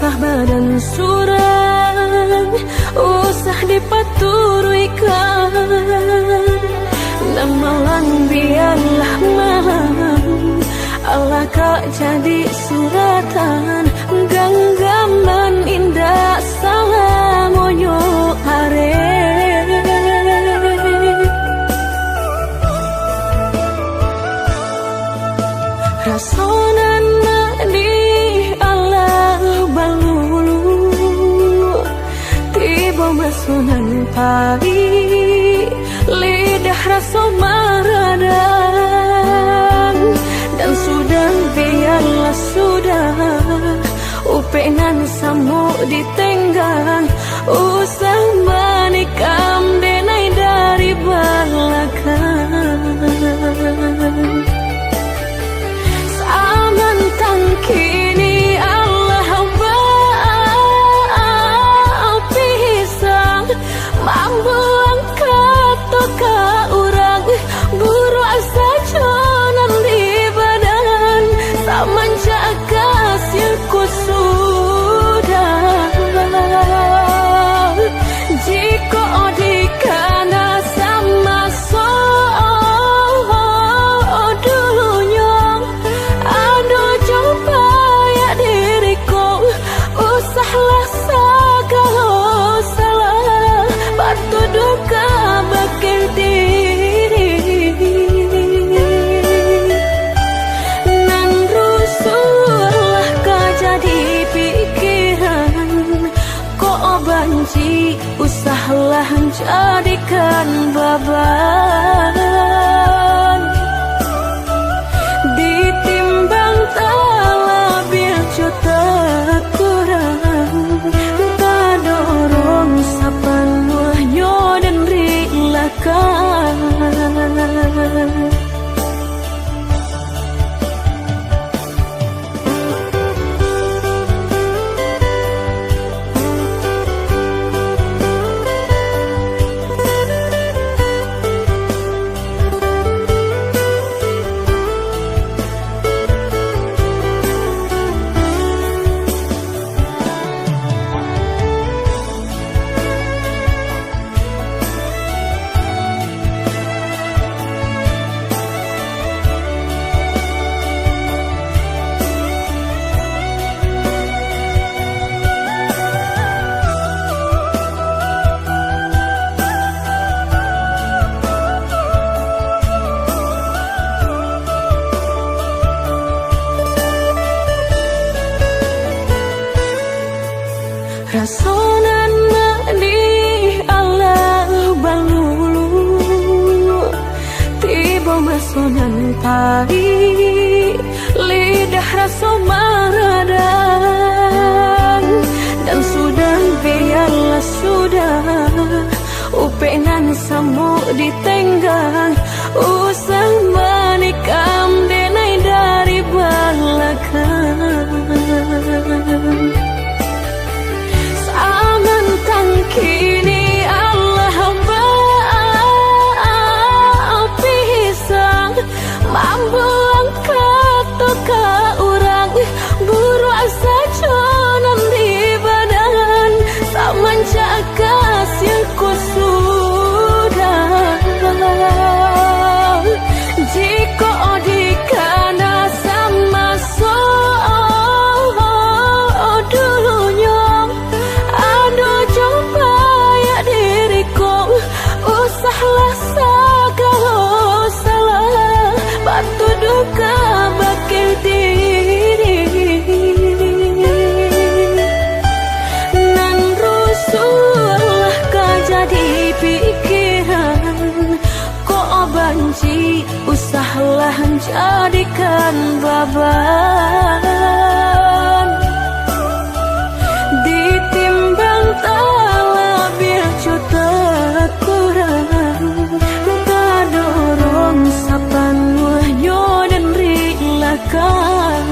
usah badan surang, usah dipaturuikan. Namalan biarlah malam, Allah kak jadi suratan. Genggaman indah salam onyo hare. Rasonan di Allah balulu, tiba masunan pagi, lidah rasa maradang. Dan sudah biarlah sudah, upenan samu ditenggang. Usah menikam denai dari belakang. Kini Allah pisang, mampu angkat toka orang, buru asa jonan di badan, sama jakasirku sudah. Jika dikana sama usahlah jadikan beban, ditimbang talabil juta kurang, tak dorong sapanuhnya dan rilakan. Rasonan di Allah balulu, tiba masonan pagi, lidah rasa maradang. Dan sudah biarlah sudah, upenan samu ditenggang. Usah menikam denai dari belakang. Kini Allah pisang, mampu angkat toka orang, buru asa jonan di badan, sama jakasirku sudah. Jika dikana sama dulunya, usahlah segala salah, batu duka bakil diri. Nan rusuhlah kau jadi pikiran, kau banci usahlah jadikan beban, ditimbang talabil juta kurang, tak dorong sapanuhnya dan rilakan.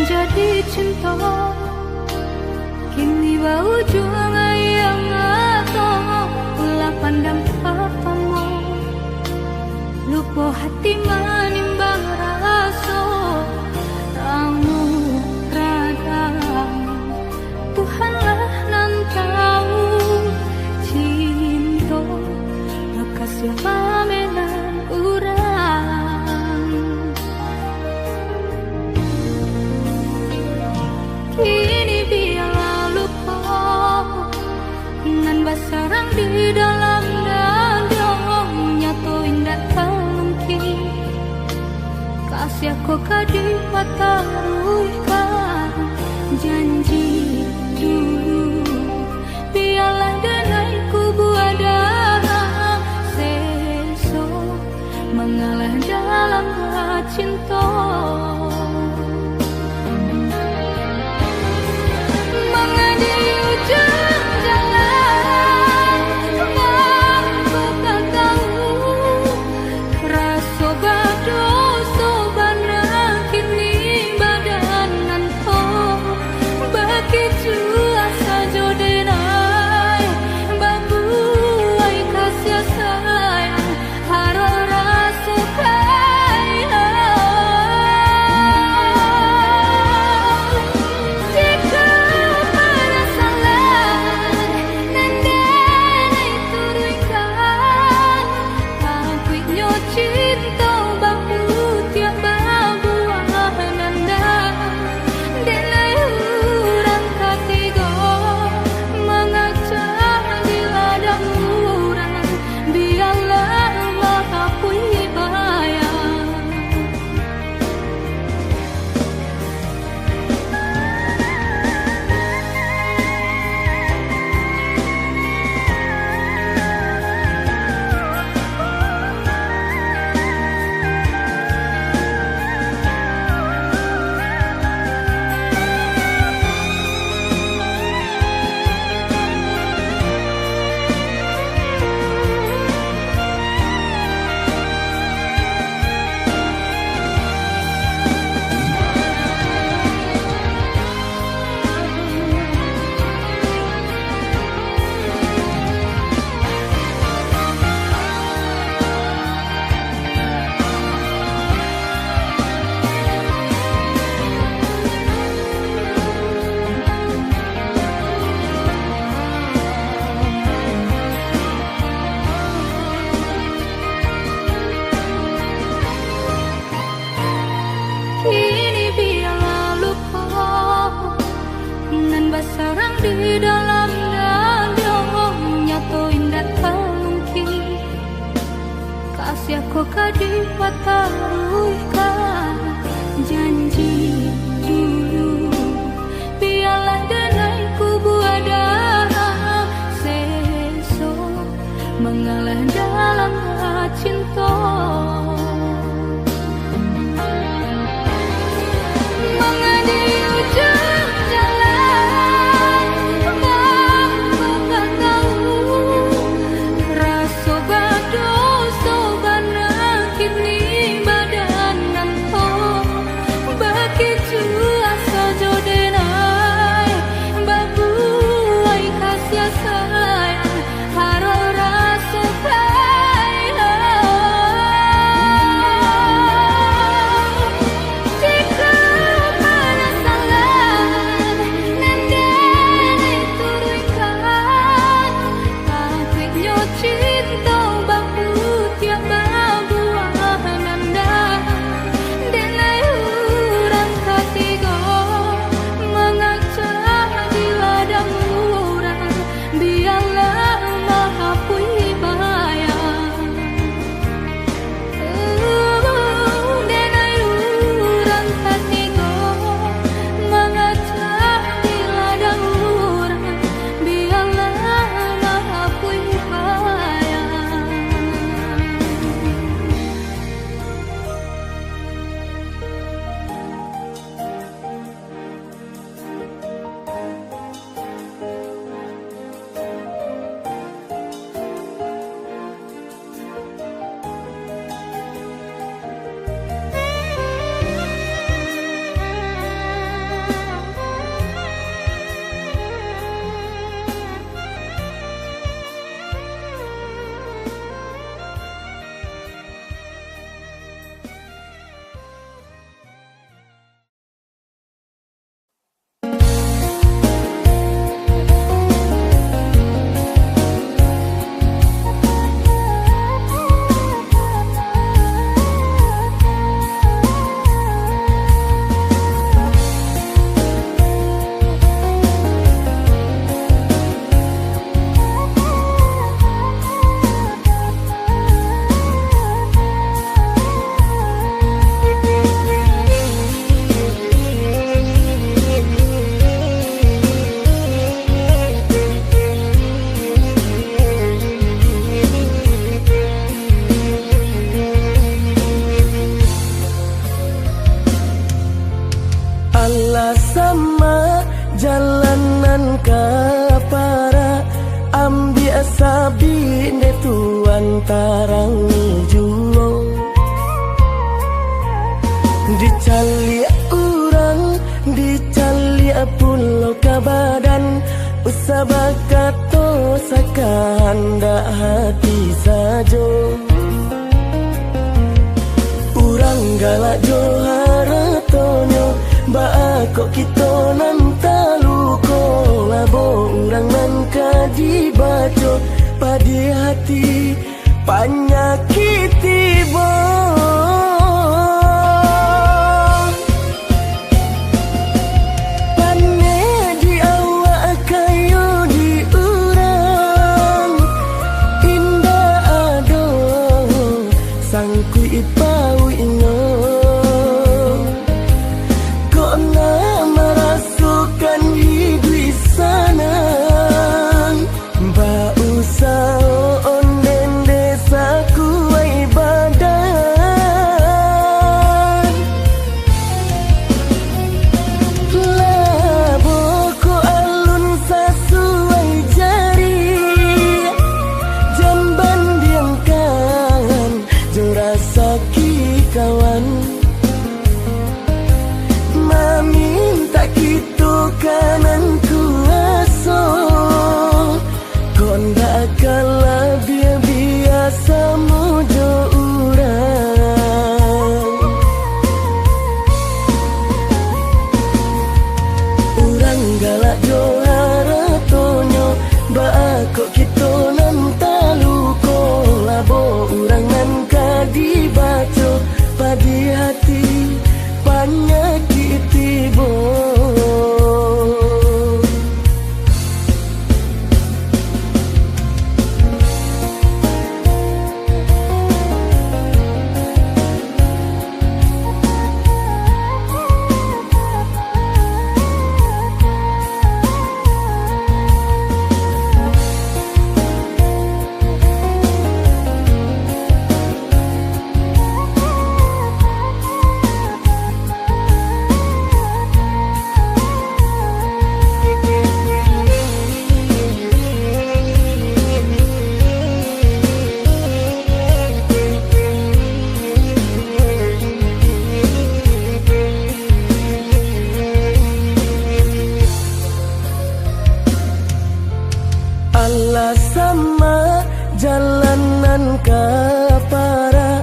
jadi cinta kini bau juga yang atau ulah pandang papamu lupa hati manimbang rasa ramu rada Tuhanlah nan tahu cinta bekas yang menan urang kini biarlah lupa nan basarang di dalam dada nyatu indah mungkin kasih aku kadipataruykan janji dulu biarlah denaiku buada seso mengalah dalam cinta mengadi ujung jalan mampu kan tahu rasa bado sobana kini badanan po bagi jua saja denai babu ai kasih sayang haro rasa kaya jika pada salah nendenai turunkan aku nyo cinta bahu tiap babuah nanda denai urang katigo mengacak di ladang urang biarlah makapui bayang kini biarlah lupa nan basarang di dalam dada nyatu indah mungkin kasih aku kadipataruykan janji dulu biarlah denaiku buada seso mengalah dalam cinta mengadi ujung jalan mampu kan tahu rasa bado sobana kini badanan Allah sama jalanan kapara ambi asabi ne tuan tarang julo dicali urang dicali pulau kabadan usabakato sakanda hati sajo urang galak joharatonyo baako kito nan taluko labo urang nan kadibaco padi hati panyakiti bo pane di awak kayu di urang indah ado sangkui ipau ino kawan maminta gitu kanan kuaso konda kala biasa mojo urang galak johara tonyo baako kito nan taluko labo urang nan kadibaco padi hati panyakiti bo Allah sama jalanan kapara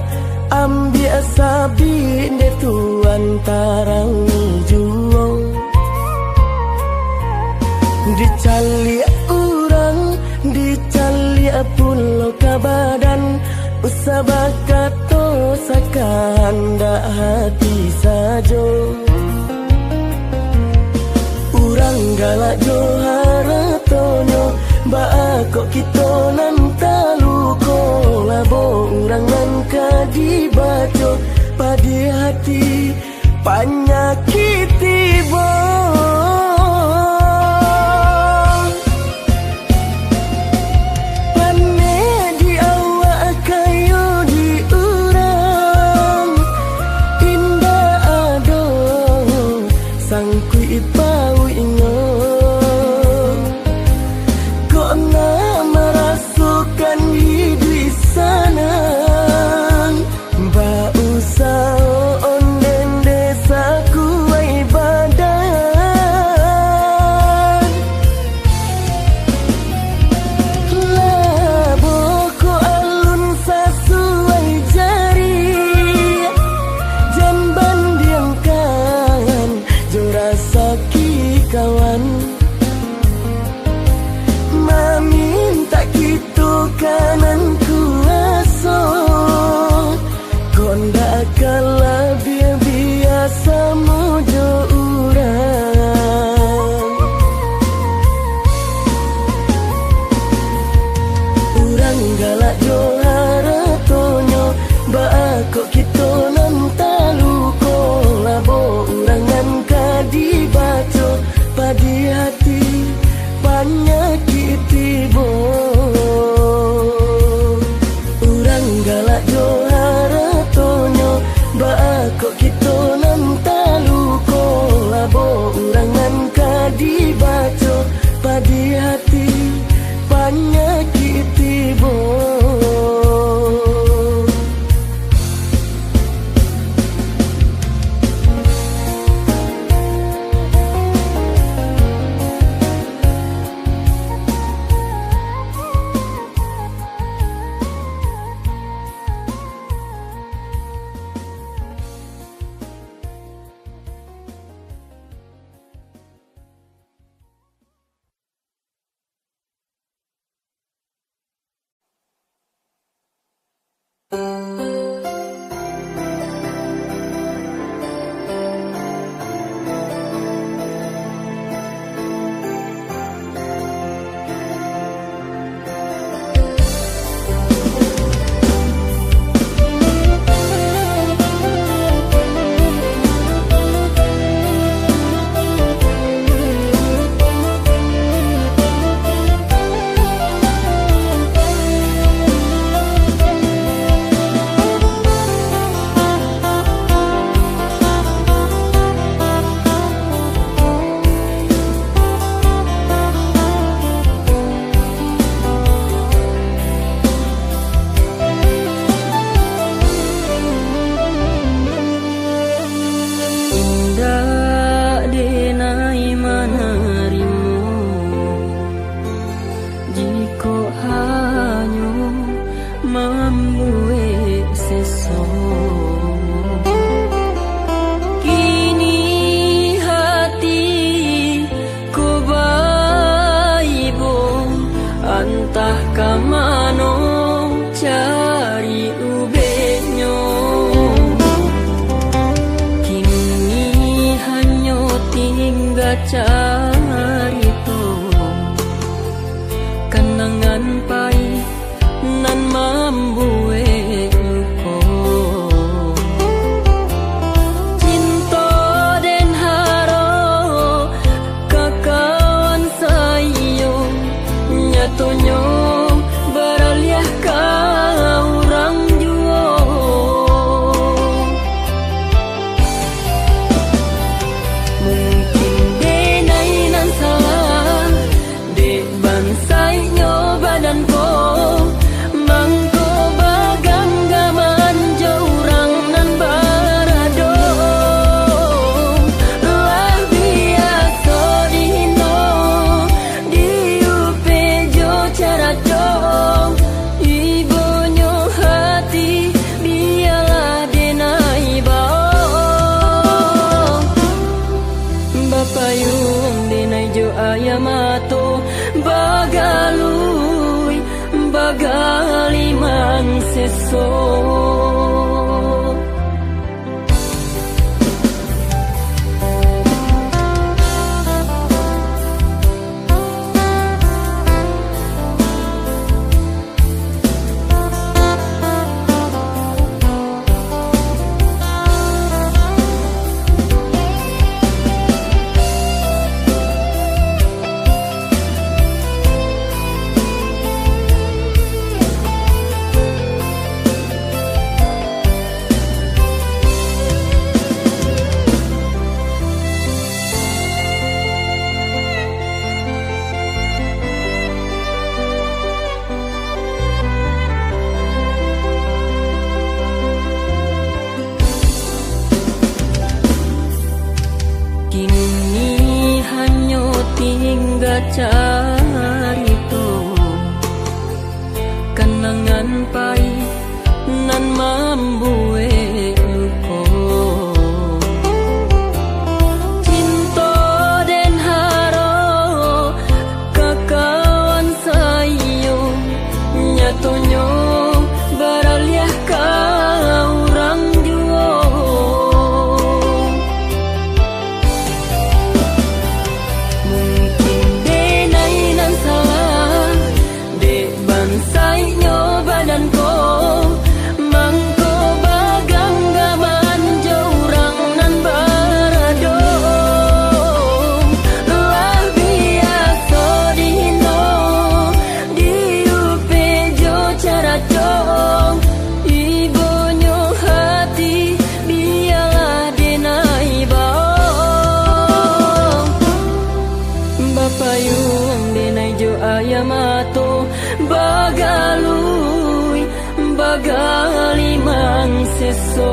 ambi asabi ne tuan tarang julo dicali urang dicali pulau kabadan usabakato sakanda hati sajo urang galak johara tonyo baako kito nan taluko labo urang nan kadibaco padi hati panyakiti bo pane di awak kayu di urang indah ado sangkui ipau ingo merasukan hidup sana ba usah onden desa kuai carito kenangan pai nan mambuwe ko cinta den haro kakawan sayo nyatonyo baraliah ka urang juo mungkin denai nan salah de bansai nyo badan ko mangko bagang gaman jaurang nan barado lah biasa dihino diupe jo cara dong ibonyo hati biarlah denai bao bapayung denai jo ayamato bagalui bagalimang seso kini hanya tinggal carito kenangan pai nan mambuwe ko cinta den haro kakawan sayo nyatonyo baraliah ka urang juo mungkin denai nan salah de bansai nyo badan ko mangko bagang gaman jaurang nan barado lah biasa dihino diupe jo cara dong ibonyo hati biarlah denai bao bapayung denai jo ayamato bagalui bagalimang seso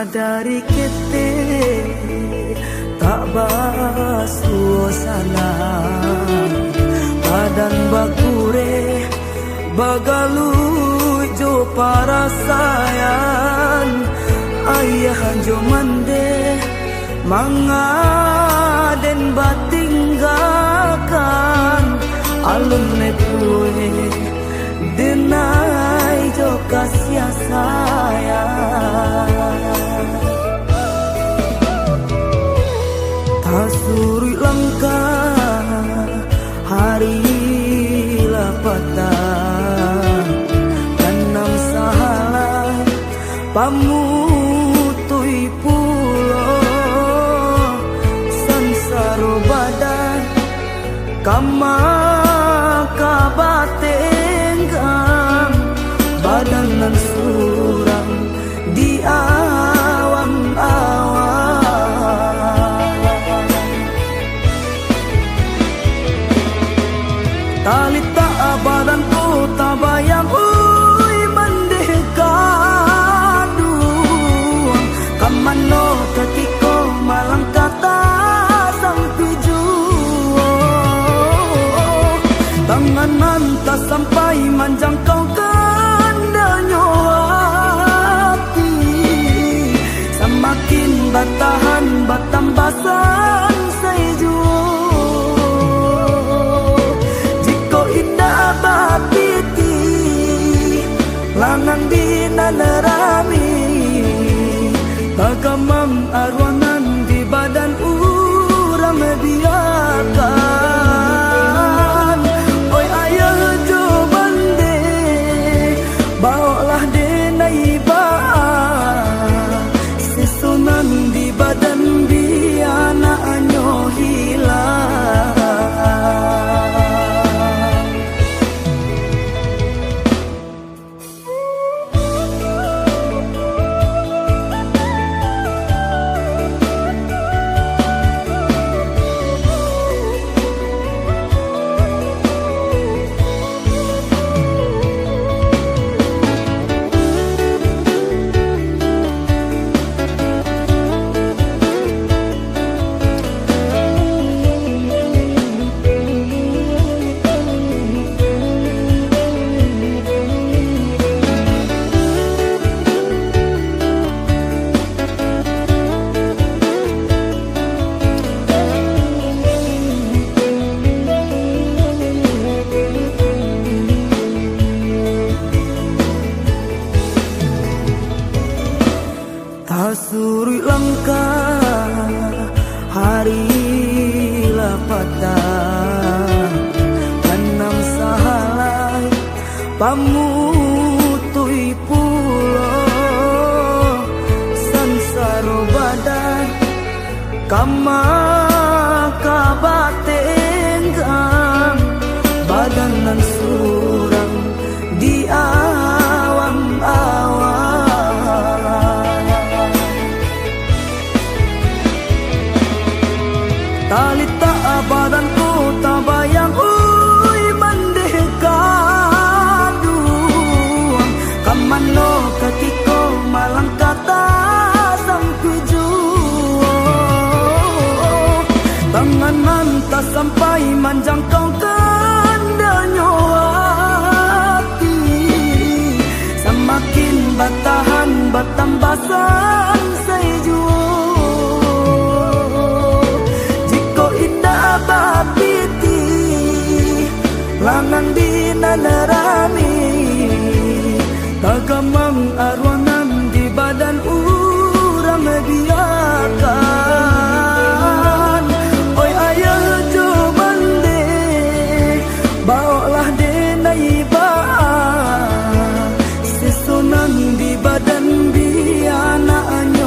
Sadari kete tak basuasana, badan bakure bagalu jo para sayang. Ayah jo mande mangaden batinggalkan alun nepue denai jo kasih sayang. Tasuri langkah hari lapatan tanam sahala pamutui pulo sansaro badan kama kabatenggang badan nan surang di awang-awang. Talita badan ku tabayang uy mendekadu kamano ketiko malang kata sang tuju tanganan tak sampai menjangkau kandanya hati semakin batahan batambasan seju. Batiti lanang dinanerami tagamam arwangan di badan urang biarkan. Oi ayah jo bande bawalah denai ba sesunan di badan biana anyo hilang. Tasuri langkah hari lapatan tanam sahalai pamutui pulo sansaro badan kama kabatenggang badan nan surang di awang-awang. Talita badan ku tabayang uy mendekadu kamano ketiko malang kata sang tuju tanganan tak sampai menjangkau kandanya hati semakin batahan batambasan seju. Batiti lanang dinanerami tagamang arwangan di badan urang biarkan. Oi ayah jo mande bawalah denai ba sesunan di badan biana anyo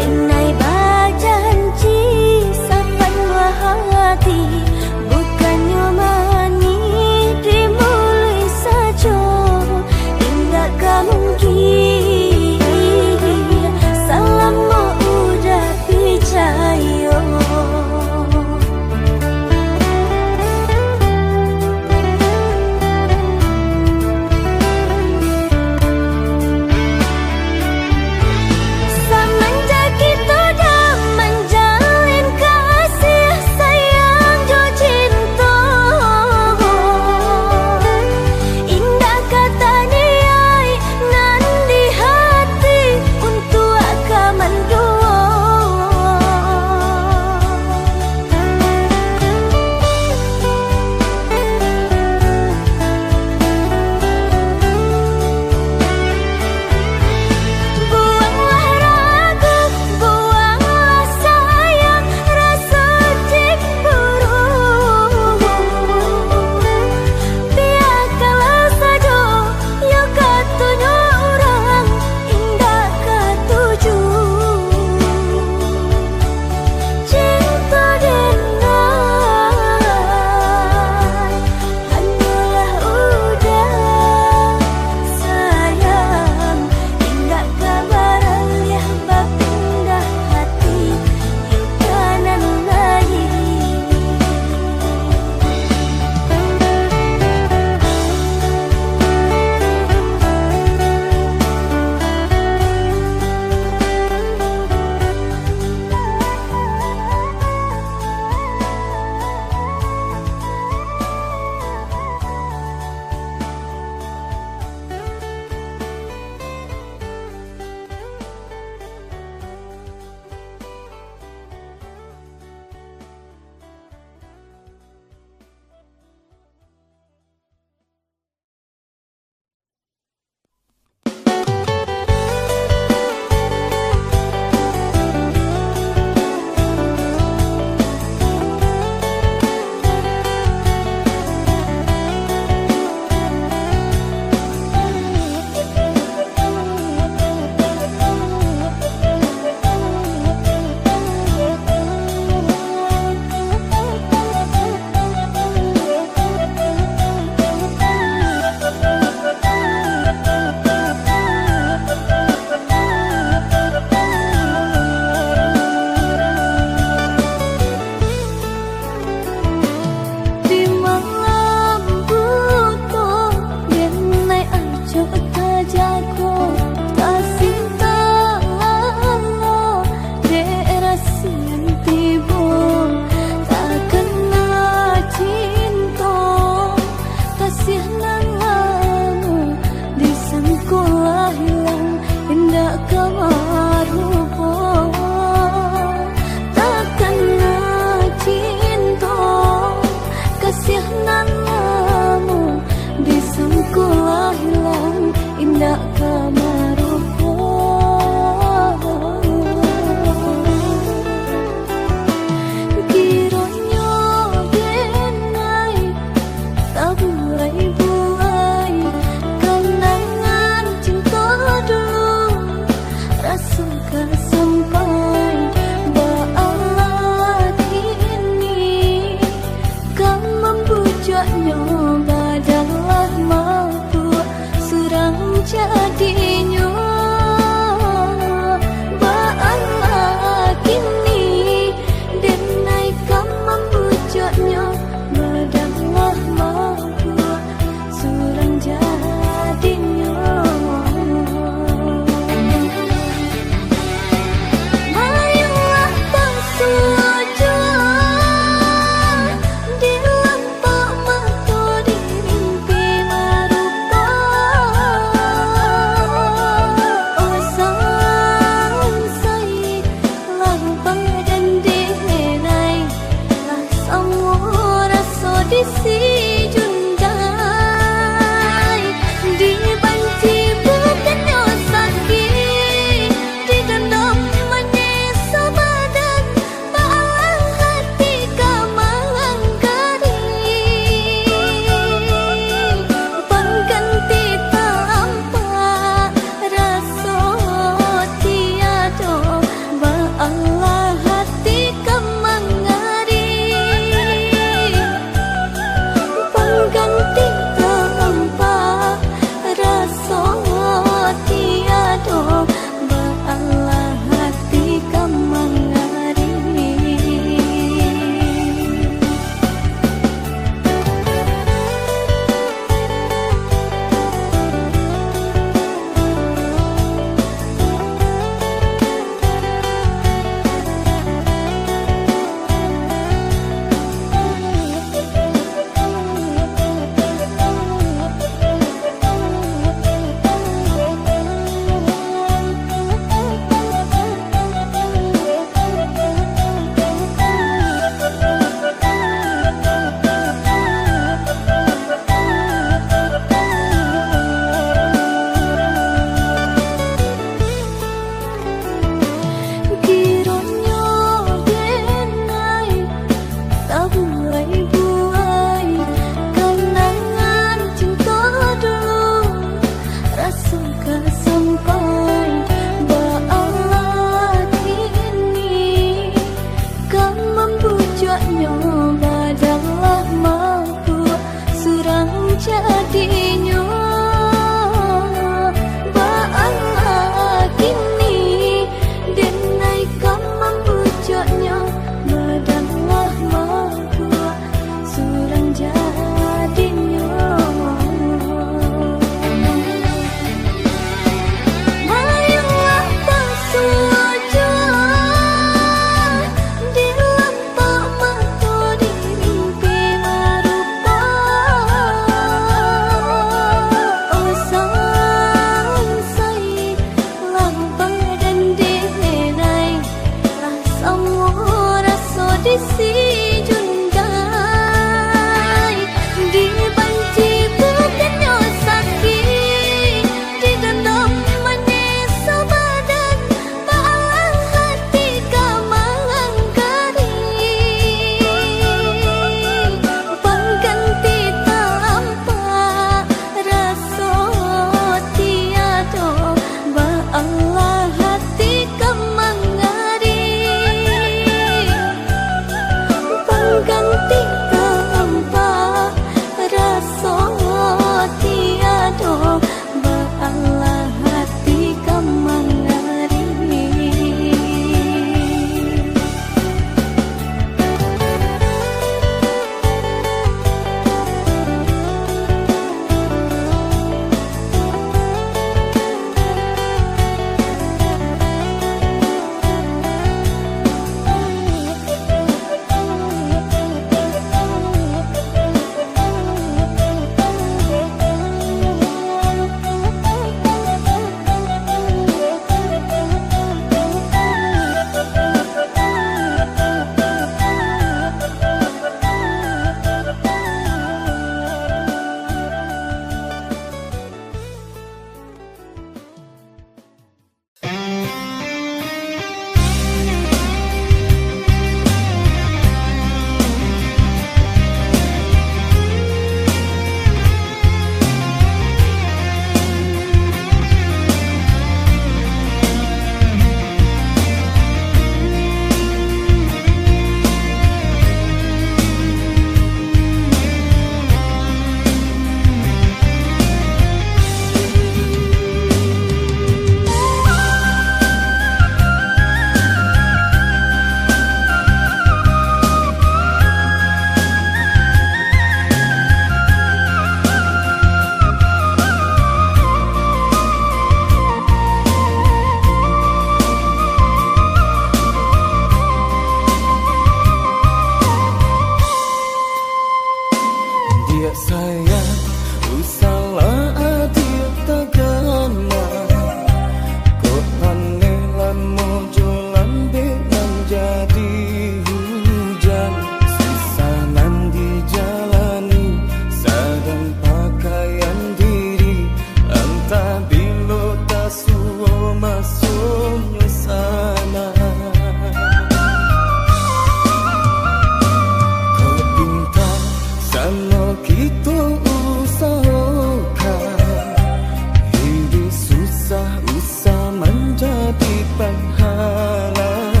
panghalang.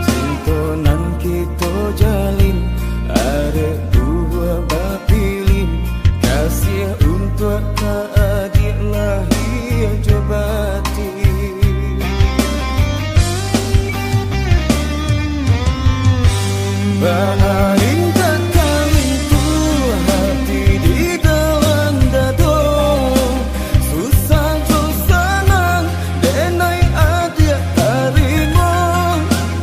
Cinta nan kita jalin ada dua bapilin. Kasih untuk adik lahir jobati. Bahain tak kawin tu hati di dalam dado. Susah jo senang denai adik tarimo.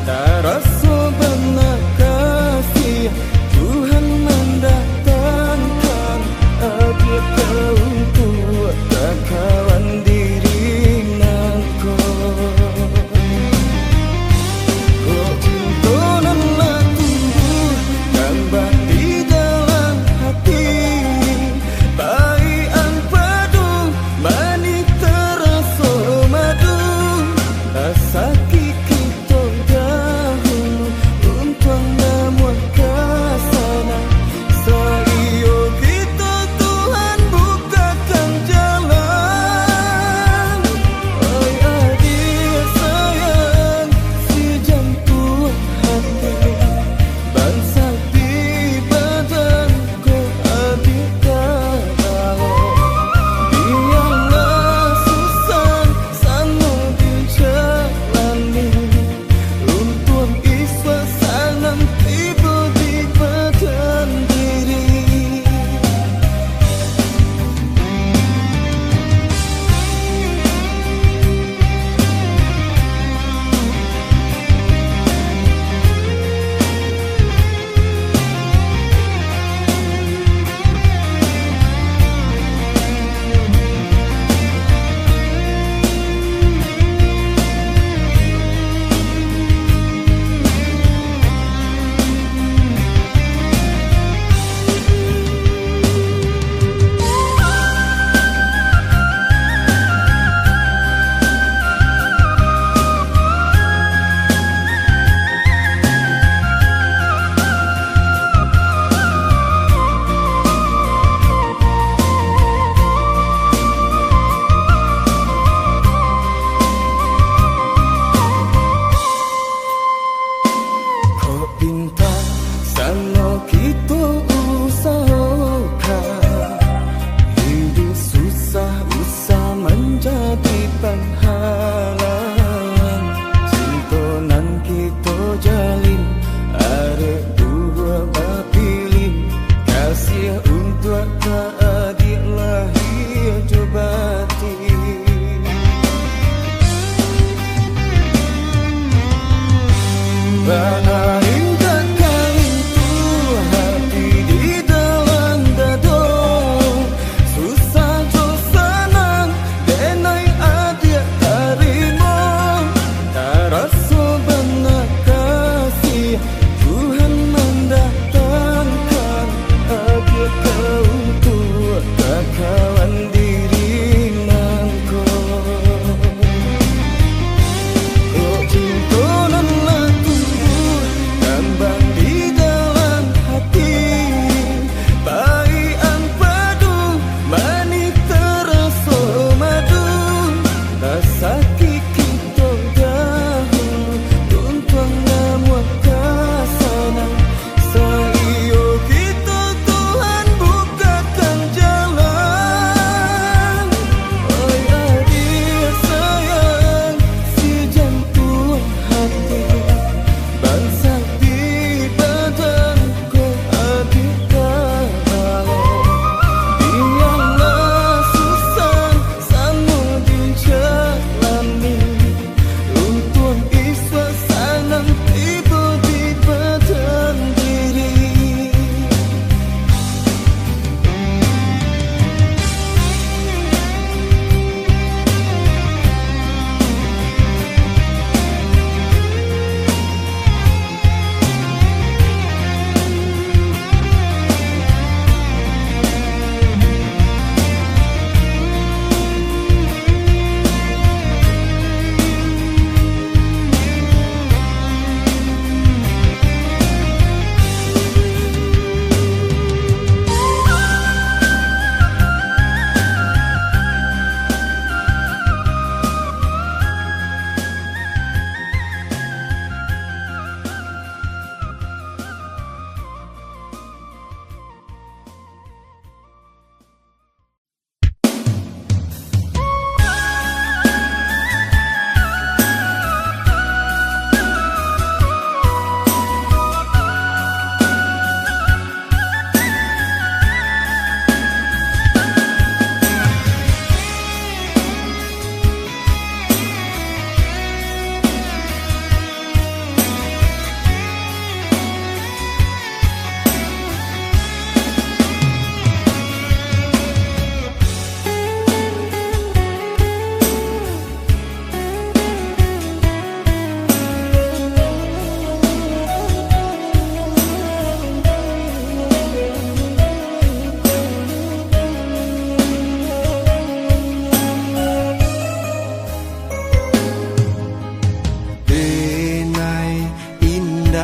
Tak rasa benar kasih Tuhan mendatangkan adik kau untuk tak kawan diri nanko. Kau cinta nan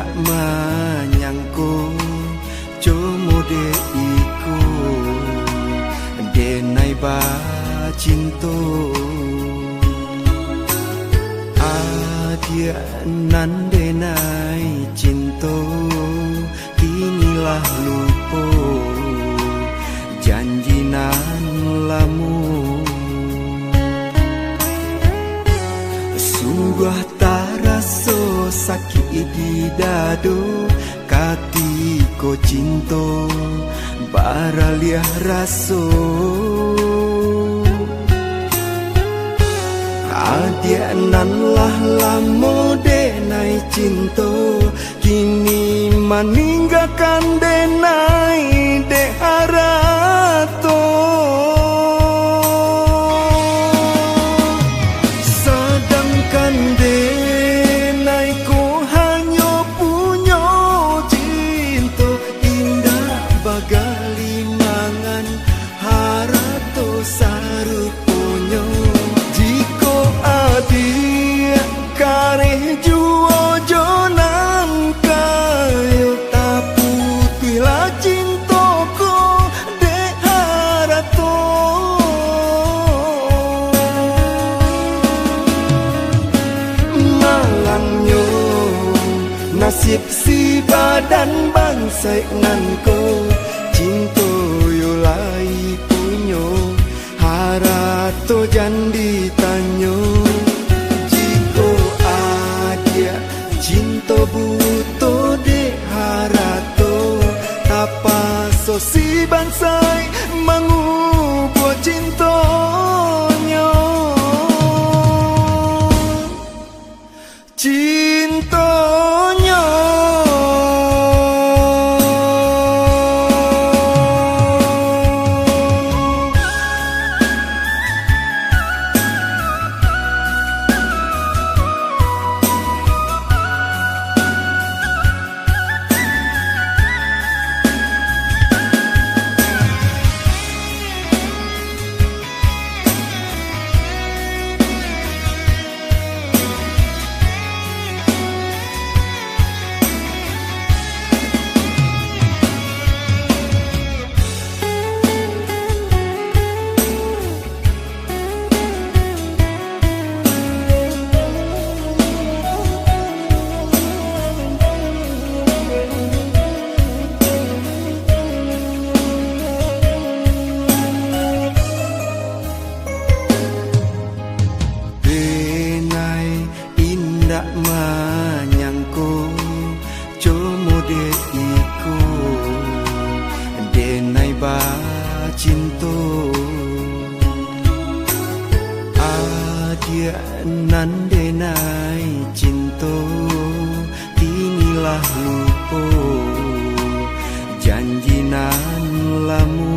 indak menyangko jomo de iko denai ba cinto adia nan denai cinto kinilah lupo janji nan lamu sungguh taraso sakit di dado kati ko cinto baraliah raso adia nan lah lamo denai cinto kini meninggalkan denai de harato sedangkan denai ko hanya punya cinto indah bagali mangan harato saruponyo jiko adia kareh juo jonan kayo tapu tila cintoko de harato malangnya nasib si badan bangsai nanko cinto yo lai punyo harato jandi tanyo jiko adia cinto buto de harato apa so si bangsai mangubo cintonyo cintonyo indak menyangko jomo de iko denai ba cinto adia nan denai cinto kinilah lupo janji nan lamu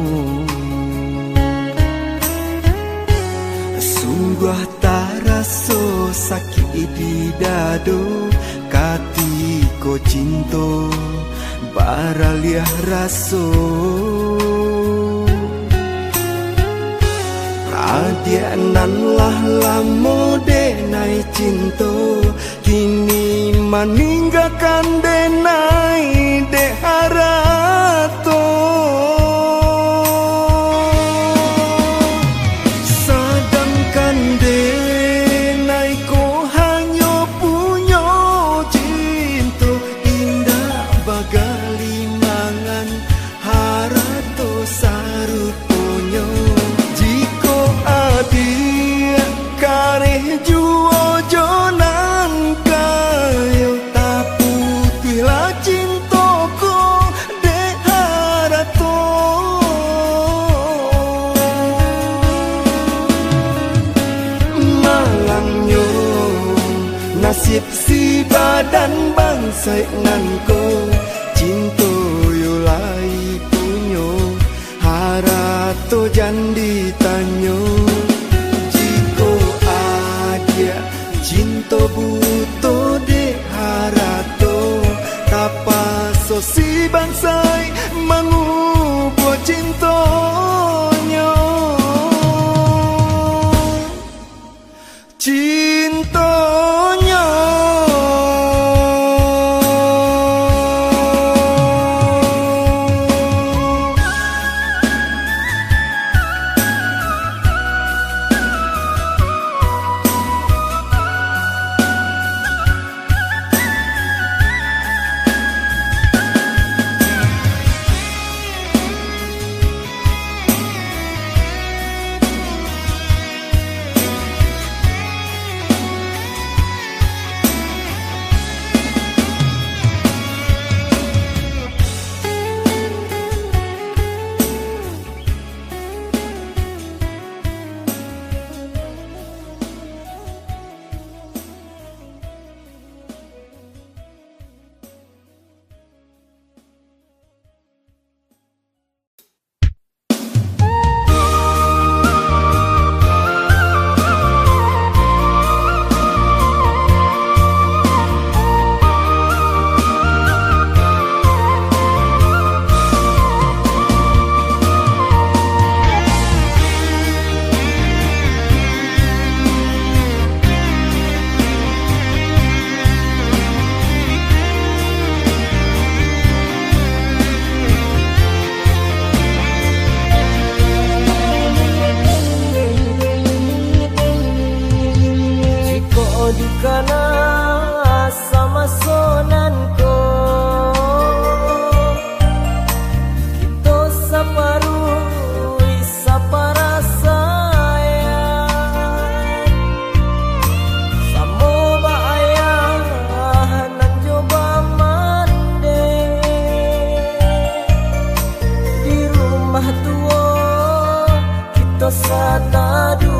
sungguh taraso sakit di dado kati ko cinto baraliah raso adia nan lah lamo denai cinto kini meninggalkan denai de harato sedangkan denai ko hanya punya cinto indah bagali mangan harato saruponyo jiko adia kareh juo jonan kayo tapu tila cintoko de harato malangnya nasib si badan bangsai nanko cinto yo lai punyo harato jandi tanyo jiko adia cinto buto de harato tapa so si bangsai mangubo cintonyo cintonyo di kana sama sonanko kita saparui sapara sayang samo baayang nan coba mande di rumah tua kita satadu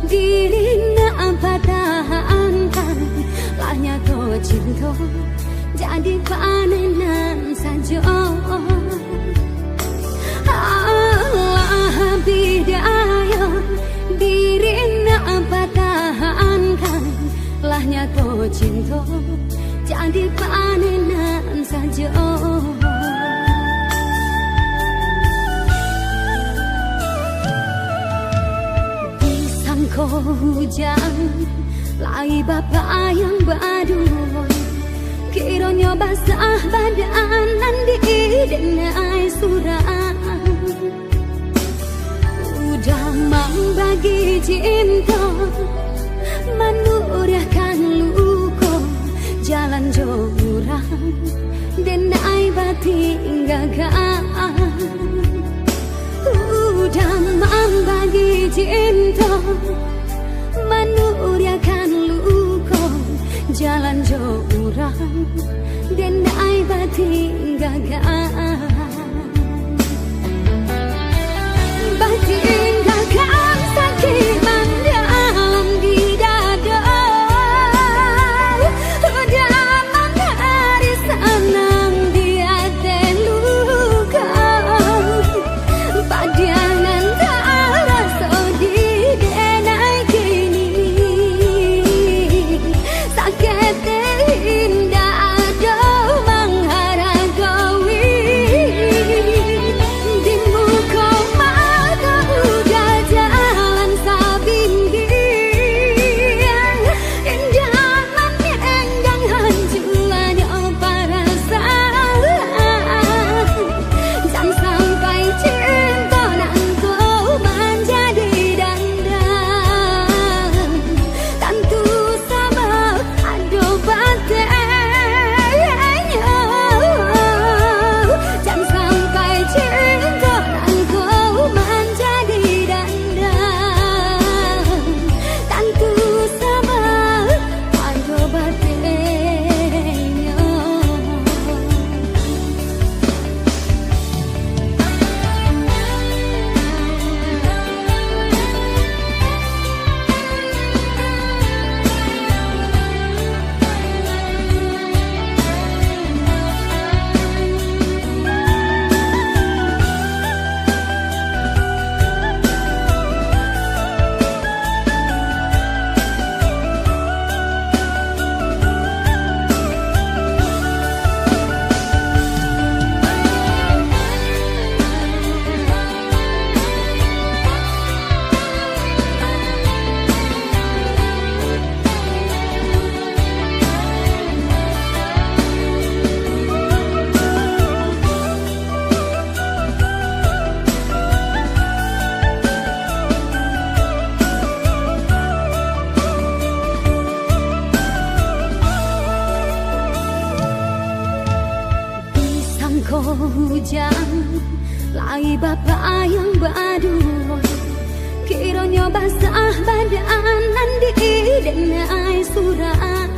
dirinya pertahankan lahnya to cinta jadi panenan saja. Allah bidaya dirinya pertahankan lahnya to cinta jadi panenan saja. Hujan lai bapak yang baduy kiranya basah badanan di denai surah udah membagi cinta menurahkan luka jalan jurang denai batin gagal udah membagi cinta menurahkan luka jalan jurang dan ai batin gagal batin gagal sakit mendalam di dada udah menari senang di hati luka padangan tak rasa di denai kini sakit indah ada mengharagawi di muka mata udah jalan sabinggi indah menenggang hancurannya perasaan dan sampai cinta nanti menjadi dandang tentu sama ada batiknya dan sampai cinta nanti menjadi dandang tentu sama ada batiknya. Hujan lai bapak yang baduy kiranya basah badanan di denai surah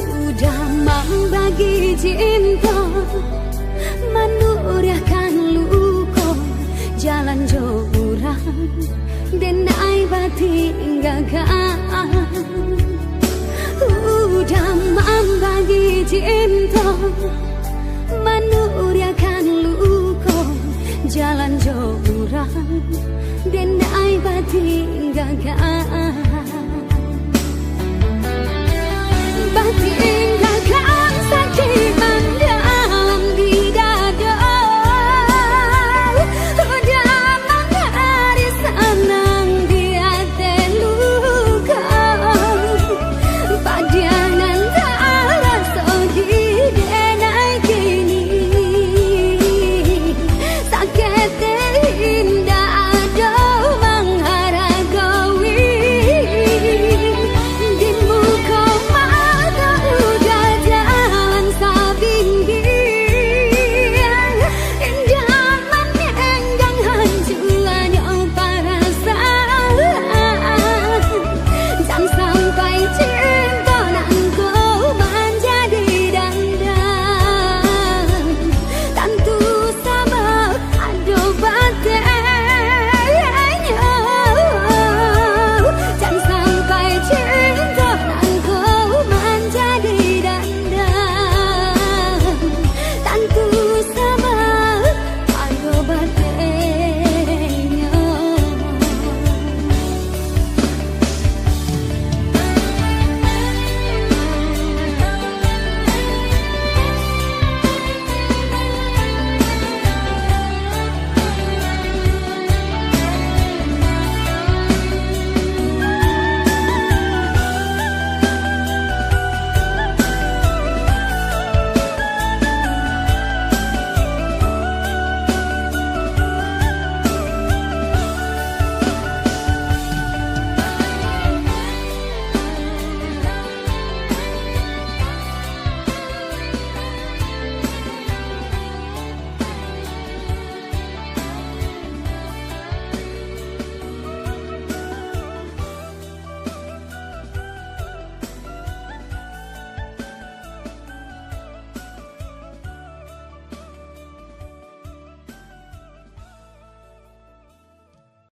udah membagi cinta menurahkan luka jalan jurang denai batin gagal udah membagi cinta menurahkan luka jalan jurang dan ai batin gagal